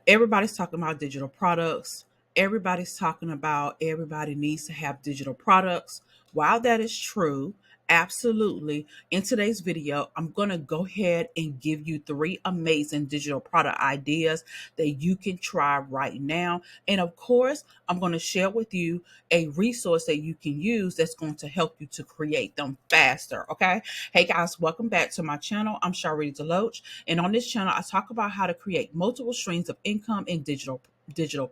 Everybody's talking about digital products. Everybody's talking about everybody needs to have digital products. While that is true, absolutely, in today's video, I'm going to go ahead and give you three amazing digital product ideas that you can try right now. And of course, I'm going to share with you a resource that you can use that's going to help you to create them faster. Okay. Hey guys, welcome back to my channel. I'm Sharlrita Deloatch. And on this channel, I talk about how to create multiple streams of income in digital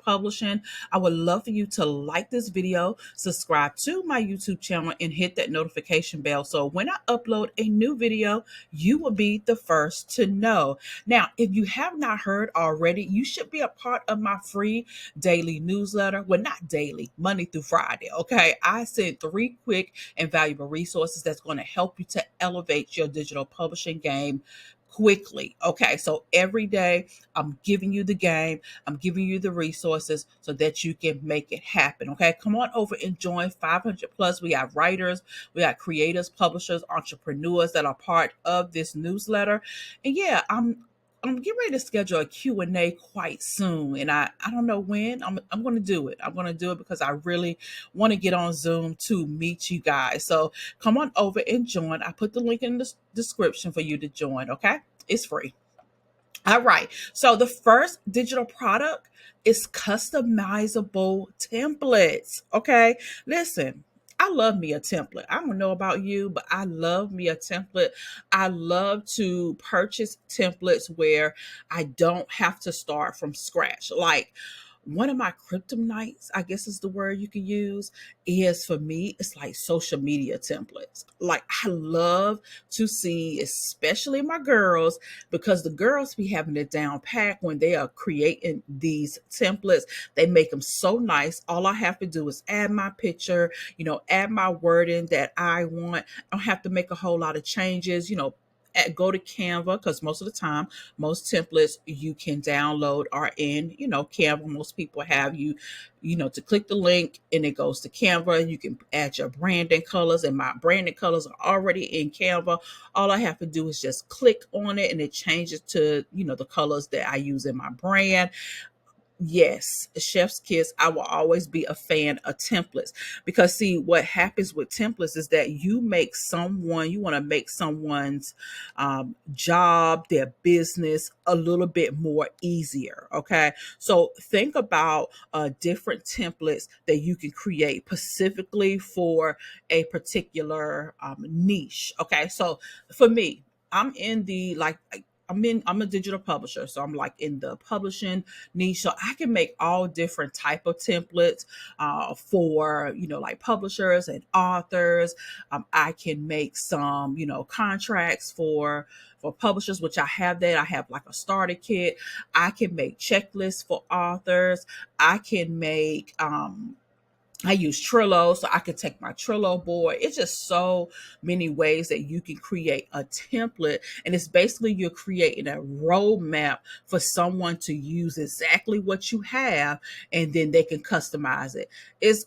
publishing. I would love for you to like this video, subscribe to my YouTube channel, and hit that notification bell. So when I upload a new video, you will be the first to know. Now, if you have not heard already, you should be a part of my free daily newsletter. Well, not daily, Monday through Friday. Okay. I send three quick and valuable resources that's going to help you to elevate your digital publishing game quickly. Okay, so every day I'm giving you the game, I'm giving you the resources so that you can make it happen. Okay, come on over and join 500 plus. We have writers, we got creators, publishers, entrepreneurs that are part of this newsletter. And yeah, I'm getting ready to schedule a Q&A quite soon. And I don't know when. I'm going to do it. I'm going to do it because I really want to get on Zoom to meet you guys. So come on over and join. I put the link in the description for you to join. Okay. It's free. All right. So the first digital product is customizable templates. Okay. Listen, I love me a template. I don't know about you, but I love me a template. I love to purchase templates where I don't have to start from scratch. Like one of my kryptonites, I guess is the word you can use, is for me, it's like social media templates. Like I love to see, especially my girls, because the girls be having it down pat when they are creating these templates. They make them so nice. All I have to do is add my picture, add my wording that I want. I don't have to make a whole lot of changes, go to Canva, because most of the time, most templates you can download are in, Canva. Most people have to click the link and it goes to Canva. You can add your branding colors, and my branding colors are already in Canva. All I have to do is just click on it and it changes to, the colors that I use in my brand. Yes, chef's kiss. I will always be a fan of templates because see what happens with templates is that you want to make someone's job, their business a little bit more easier. Okay. So think about different templates that you can create specifically for a particular niche. Okay. So for me, I'm in the I'm a digital publisher, so I'm like in the publishing niche. So I can make all different type of templates for like publishers and authors. I can make some contracts for publishers, which I have that. I have like a starter kit. I can make checklists for authors. I can make I use Trello, so I can take my Trello board. It's just so many ways that you can create a template. And it's basically you're creating a roadmap for someone to use exactly what you have, and then they can customize it. It's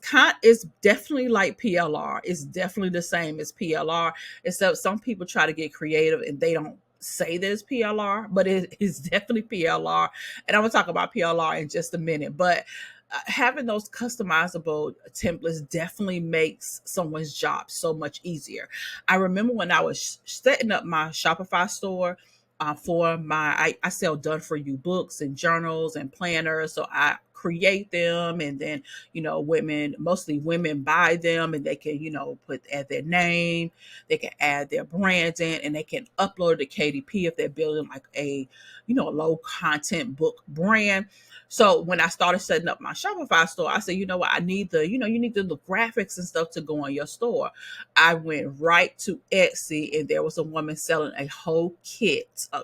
definitely like PLR. It's definitely the same as PLR, except some people try to get creative and they don't say that it's PLR, but it is definitely PLR. And I'm gonna talk about PLR in just a minute. But having those customizable templates definitely makes someone's job so much easier. I remember when I was setting up my Shopify store for I sell done for you books and journals and planners. So I create them, and then mostly women buy them, and they can add their name, they can add their brands in, and they can upload to KDP if they're building like a a low content book brand. So when I started setting up my Shopify store, I said, you know what, I need you need the graphics and stuff to go on your store. I went right to Etsy, and there was a woman selling a whole kit of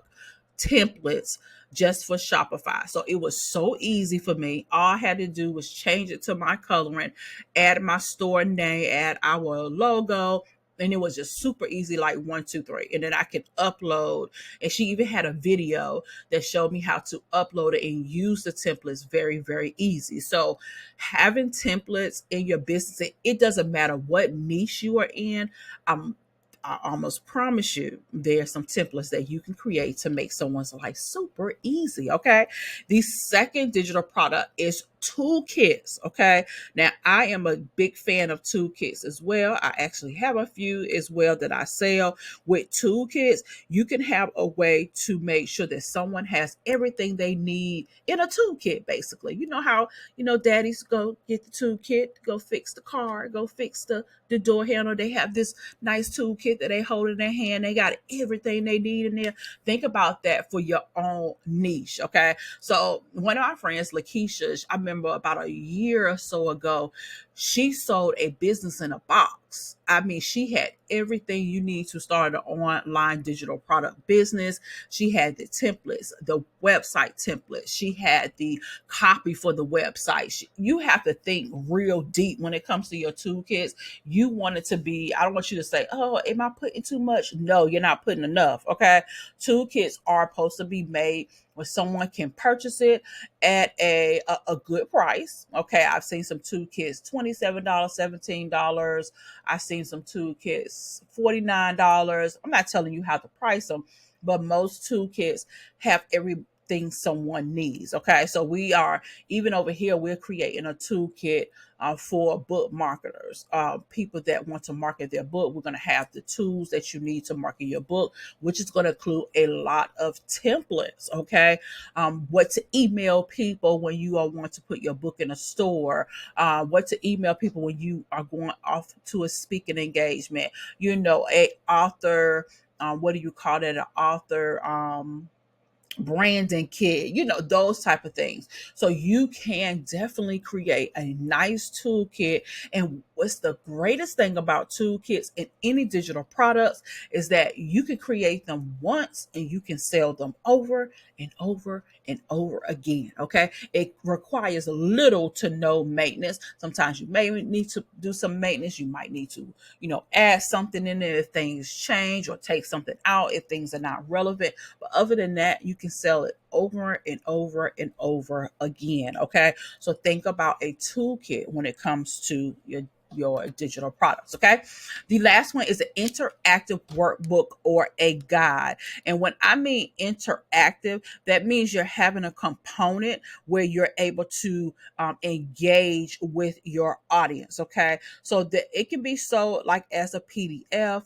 templates just for Shopify. So it was so easy for me. All I had to do was change it to my coloring, add my store name, add our logo, and it was just super easy, like 1, 2, 3. And then I could upload. And she even had a video that showed me how to upload it and use the templates very, very easy. So having templates in your business, it doesn't matter what niche you are in. I almost promise you there's some templates that you can create to make someone's life super easy. Okay. The second digital product is toolkits. Okay. Now I am a big fan of toolkits as well. I actually have a few as well that I sell. With toolkits, you can have a way to make sure that someone has everything they need in a toolkit. Basically, you know how daddies go get the toolkit, go fix the car, go fix the door handle. They have this nice toolkit that they hold in their hand. They got everything they need in there. Think about that for your own niche. Okay. So one of our friends, Lakeisha, I remember about a year or so ago, she sold a business in a box. I mean, she had everything you need to start an online digital product business. She had the templates, the website templates. She had the copy for the website. You have to think real deep when it comes to your toolkits. You want it to be, I don't want you to say, oh, am I putting too much? No, you're not putting enough. Okay. Toolkits are supposed to be made where someone can purchase it at a good price. Okay. I've seen some toolkits, $27, $17. I've seen some toolkits, $49. I'm not telling you how to price them, but most toolkits have everything someone needs. Okay. So we are, even over here, we're creating a toolkit for book marketers, people that want to market their book. We're going to have the tools that you need to market your book, which is going to include a lot of templates. Okay. What to email people when you want to put your book in a store, what to email people when you are going off to a speaking engagement, a author, what do you call that? An author, branding kit, those type of things. So you can definitely create a nice toolkit. And what's the greatest thing about toolkits in any digital products is that you can create them once and you can sell them over and over and over again. Okay. It requires little to no maintenance. Sometimes you may need to do some maintenance. You might need to, add something in there if things change, or take something out if things are not relevant. But other than that, you can sell it over and over and over again. Okay. So think about a toolkit when it comes to your digital products. Okay. The last one is an interactive workbook or a guide. And when I mean interactive, that means you're having a component where you're able to engage with your audience. Okay. So that it can be sold like as a PDF,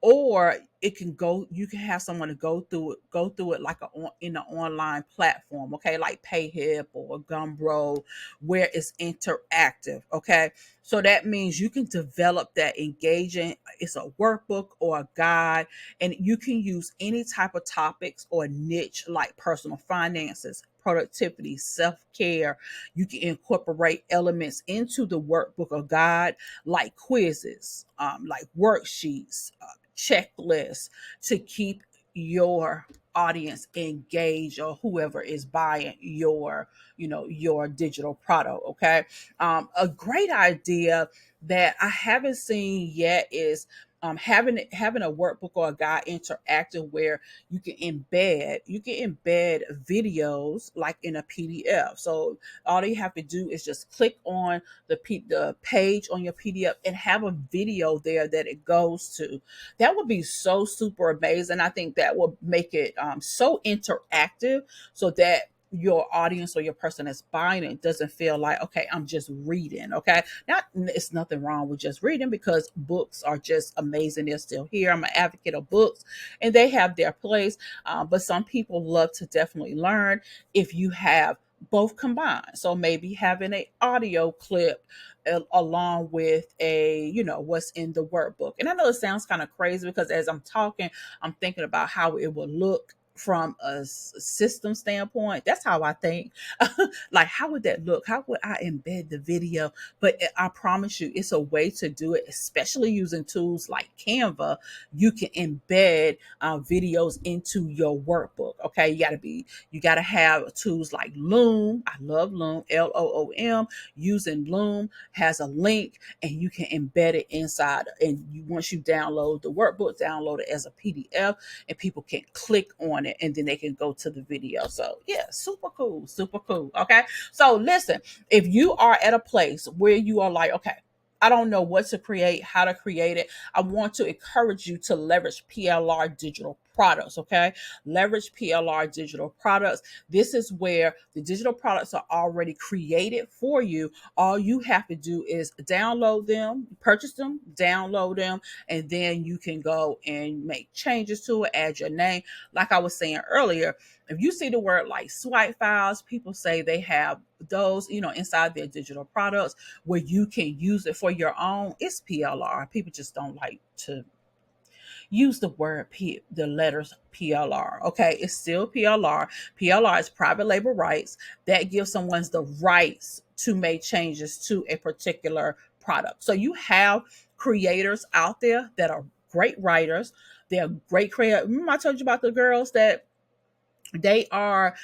or it can go, you can have someone to go through it like in an online platform. Okay. Like Payhip or Gumroad, where it's interactive. Okay. So that means you can develop that engaging. It's a workbook or a guide, and you can use any type of topics or niche like personal finances, productivity, self-care. You can incorporate elements into the workbook or guide like quizzes, like worksheets, checklists, to keep your audience engaged, or whoever is buying your digital product. Okay. A great idea that I haven't seen yet is having a workbook or a guide interactive, where you can embed videos like in a PDF. So all you have to do is just click on the page on your PDF and have a video there that it goes to. That would be so super amazing. I think that will make it so interactive, so that your audience or your person that's buying it doesn't feel like, okay, I'm just reading. Okay. Not, it's nothing wrong with just reading, because books are just amazing. They're still here. I'm an advocate of books and they have their place. But some people love to definitely learn if you have both combined. So maybe having an audio clip along with what's in the workbook. And I know it sounds kind of crazy, because as I'm talking, I'm thinking about how it would look from a system standpoint. That's how I think. Like, how would that look? How would I embed the video? But I promise you, it's a way to do it, especially using tools like Canva. You can embed videos into your workbook. Okay. You got to have tools like Loom. I love Loom, Loom. Using Loom has a link, and you can embed it inside. And once you download the workbook, download it as a PDF, and people can click on it, and then they can go to the video. So yeah, super cool. Okay. So listen, if you are at a place where you are like, okay, I don't know what to create, how to create it. I want to encourage you to leverage PLR digital products, okay? Leverage PLR digital products. This is where the digital products are already created for you. All you have to do is download them, purchase them, download them, and then you can go and make changes to it, add your name. Like I was saying earlier, if you see the word like swipe files, people say they have those, inside their digital products where you can use it for your own. It's PLR. People just don't like to use the word the letters PLR. Okay, it's still PLR. PLR is private label rights that gives someone the rights to make changes to a particular product. So you have creators out there that are great writers. They're great creators. Remember I told you about the girls that they have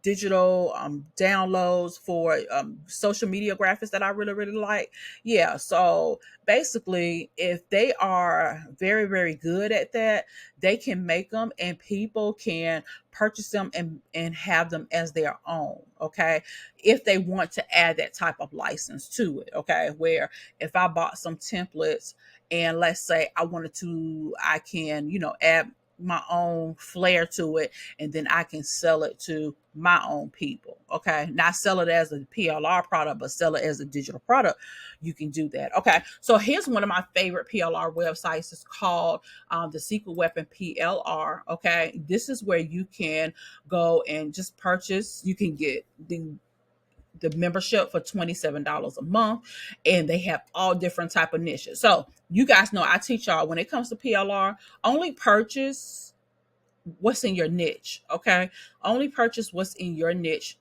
digital downloads for social media graphics that I really, really like. Yeah. So basically, if they are very, very good at that, they can make them and people can purchase them and have them as their own. Okay. If they want to add that type of license to it. Okay. Where if I bought some templates and let's say I can, add my own flair to it and then I can sell it to my own people. Okay. Not sell it as a PLR product, but sell it as a digital product. You can do that. Okay. So here's one of my favorite PLR websites. It's called the Secret Weapon PLR. Okay. This is where you can go and just purchase. You can get the membership for $27 a month, and they have all different type of niches. So you guys know I teach y'all when it comes to PLR, only purchase what's in your niche. Okay, only purchase what's in your niche.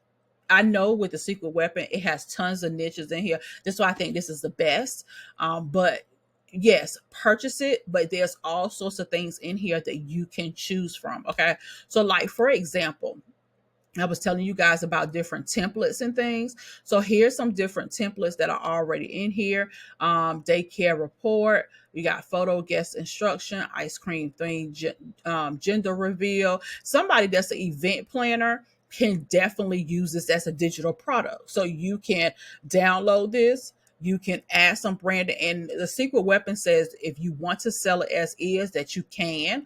I know with the Secret Weapon, it has tons of niches in here. That's why I think this is the best. But yes, purchase it, but there's all sorts of things in here that you can choose from. Okay, so like for example, I was telling you guys about different templates and things. So here's some different templates that are already in here. Daycare report. You got photo guest instruction, ice cream thing, gender reveal. Somebody that's an event planner can definitely use this as a digital product. So you can download this. You can add some branding, and the Secret Weapon says if you want to sell it as is, that you can.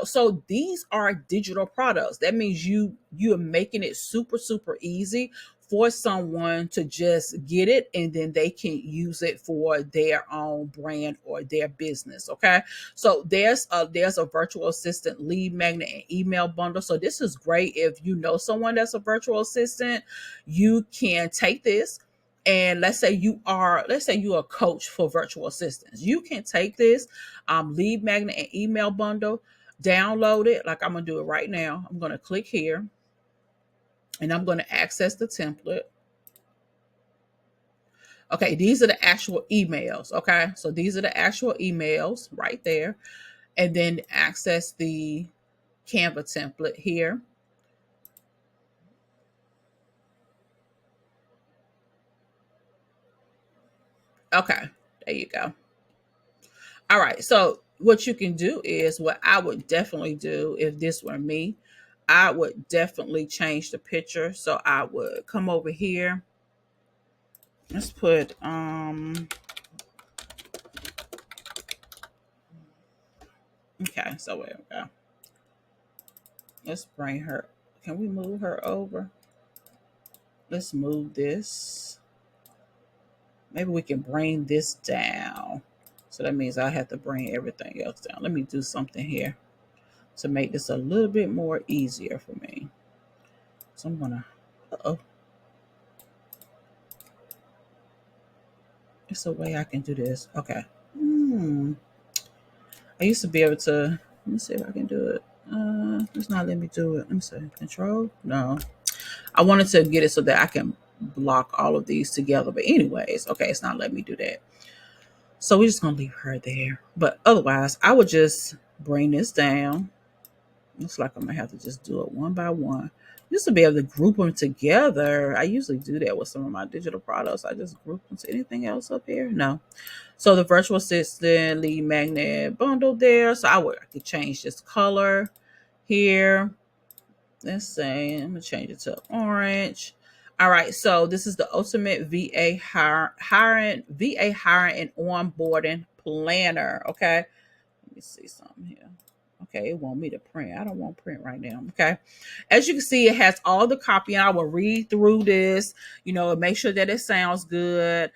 So these are digital products. That means you're making it super, super easy for someone to just get it and then they can use it for their own brand or their business. Okay. So there's a virtual assistant lead magnet and email bundle. So this is great if you know someone that's a virtual assistant. You can take this, and let's say you're a coach for virtual assistants. You can take this lead magnet and email bundle, download it. Like I'm going to do it right now. I'm going to click here and I'm going to access the template. Okay, these are the actual emails. Okay, so these are the actual emails right there. And then access the Canva template here. Okay, there you go. All right, so what you can do is what I would definitely do if this were me. I would definitely change the picture. So I would come over here. Let's put okay, so there we go. Let's bring her. Can we move her over? Let's move this. Maybe we can bring this down. So that means I have to bring everything else down. Let me do something here to make this a little bit more easier for me. So I'm gonna uh-oh. It's a way I can do this. Okay. I used to be able to. Let me see if I can do it. It's not letting me do it. Let me see. Control? No. I wanted to get it so that I can block all of these together. But anyways, okay, it's not letting me do that. So we're just gonna leave her there. But otherwise, I would just bring this down. Looks like I'm gonna have to just do it one by one. Just to be able to group them together. I usually do that with some of my digital products. I just group them to anything else up here. No. So the virtual assistant lead magnet bundle there. So I could change this color here. Let's say I'm gonna change it to orange. All right, so this is the ultimate VA hiring and onboarding planner. Okay, let me see something here. Okay, it want me to print. I don't want to print right now. Okay. As you can see, it has all the copy, and I will read through this, make sure that it sounds good.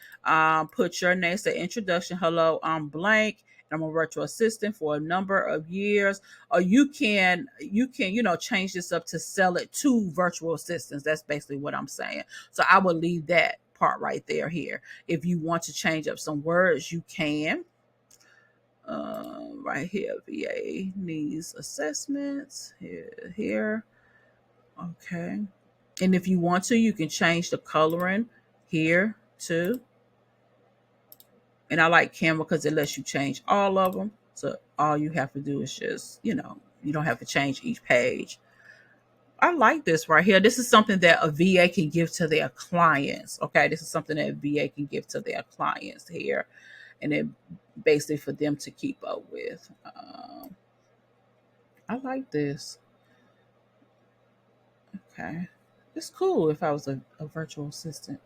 Put your name, say introduction, hello, I'm blank. And I'm a virtual assistant for a number of years. Or you can, change this up to sell it to virtual assistants. That's basically what I'm saying. So I will leave that part right there here. If you want to change up some words, you can. Right here, VA needs assessments here. Okay. And if you want to, you can change the coloring here too. And I like Canva because it lets you change all of them. So all you have to do is just, you don't have to change each page. I like this right here. This is something that a VA can give to their clients. Okay. This is something that a VA can give to their clients here. And then basically for them to keep up with. I like this. Okay. It's cool if I was a virtual assistant.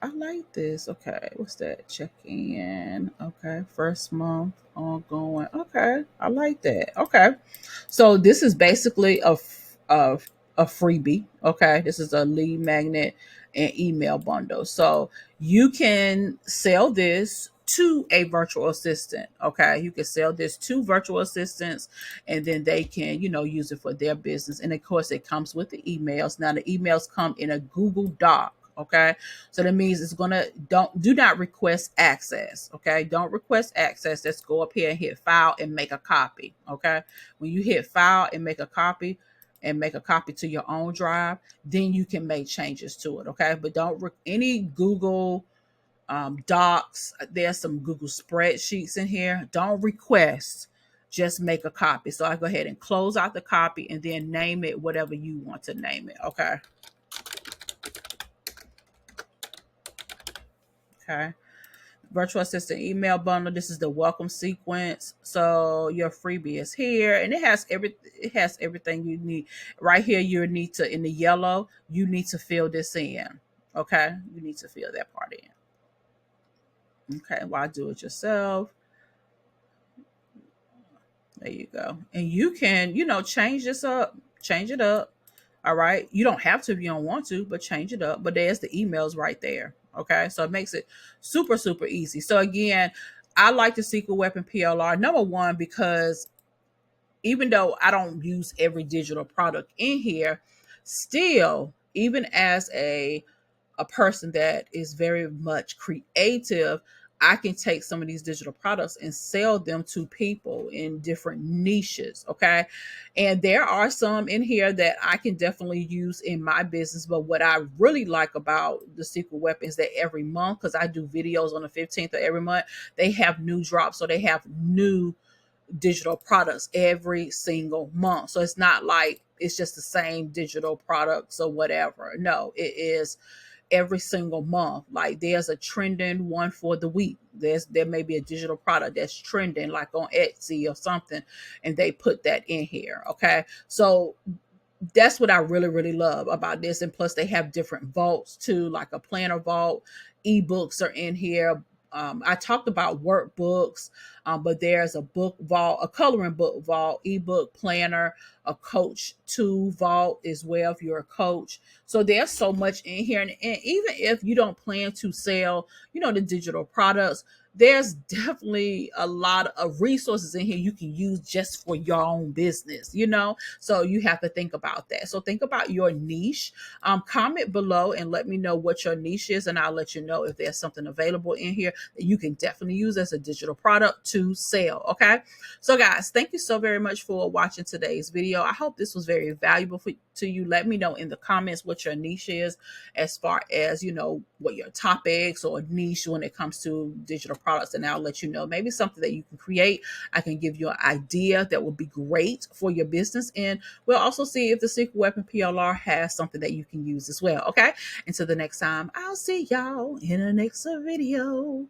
I like this. Okay. What's that? Check in. Okay. First month ongoing. Okay. I like that. Okay. So this is basically a freebie. Okay. This is a lead magnet and email bundle. So you can sell this to a virtual assistant. Okay. You can sell this to virtual assistants and then they can, use it for their business. And of course, it comes with the emails. Now, the emails come in a Google Doc. Okay. So that means it's gonna do not request access. Okay. Don't request access. Let's go up here and hit file and make a copy. Okay. When you hit file and make a copy to your own drive, then you can make changes to it. Okay. But don't any Google Docs. There's some Google spreadsheets in here. Don't request. Just make a copy. So I go ahead and close out the copy and then name it whatever you want to name it. Okay. Okay. Virtual assistant email bundle. This is the welcome sequence. So your freebie is here, and it has everything you need. Right here, you need to in the yellow. You need to fill this in. Okay, you need to fill that part in. Okay, why do it yourself? There you go, and you can change this up, change it up. All right. You don't have to if you don't want to, but change it up. But there's the emails right there. Okay. So it makes it super, super easy. So again, I like the Secret Weapon PLR. Number one, because even though I don't use every digital product in here, still, even as a person that is very much creative, I can take some of these digital products and sell them to people in different niches. Okay. And there are some in here that I can definitely use in my business. But what I really like about the Secret Weapon is that every month, because I do videos on the 15th of every month, they have new drops. So they have new digital products every single month. So it's not like it's just the same digital products or whatever. No, it is every single month. Like there's a trending one for the week. There may be a digital product that's trending like on Etsy or something, and they put that in here. Okay. So that's what I really, really love about this. And plus, they have different vaults too, like a planner vault. Ebooks are in here. I talked about workbooks, but there's a book vault, a coloring book vault, ebook planner, a coach tool vault as well if you're a coach. So there's so much in here. And even if you don't plan to sell, the digital products, there's definitely a lot of resources in here you can use just for your own business. So you have to think about that. So think about your niche. Comment below and let me know what your niche is, and I'll let you know if there's something available in here that you can definitely use as a digital product to sell. Okay. So guys, thank you so very much for watching today's video. I hope this was very valuable to you. Let me know in the comments what your niche is as far as, what your topics or niche when it comes to digital products, and I'll let you know maybe something that you can create. I can give you an idea that would be great for your business, and we'll also see if the Secret Weapon PLR has something that you can use as well. Okay. Until the next time, I'll see y'all in the next video.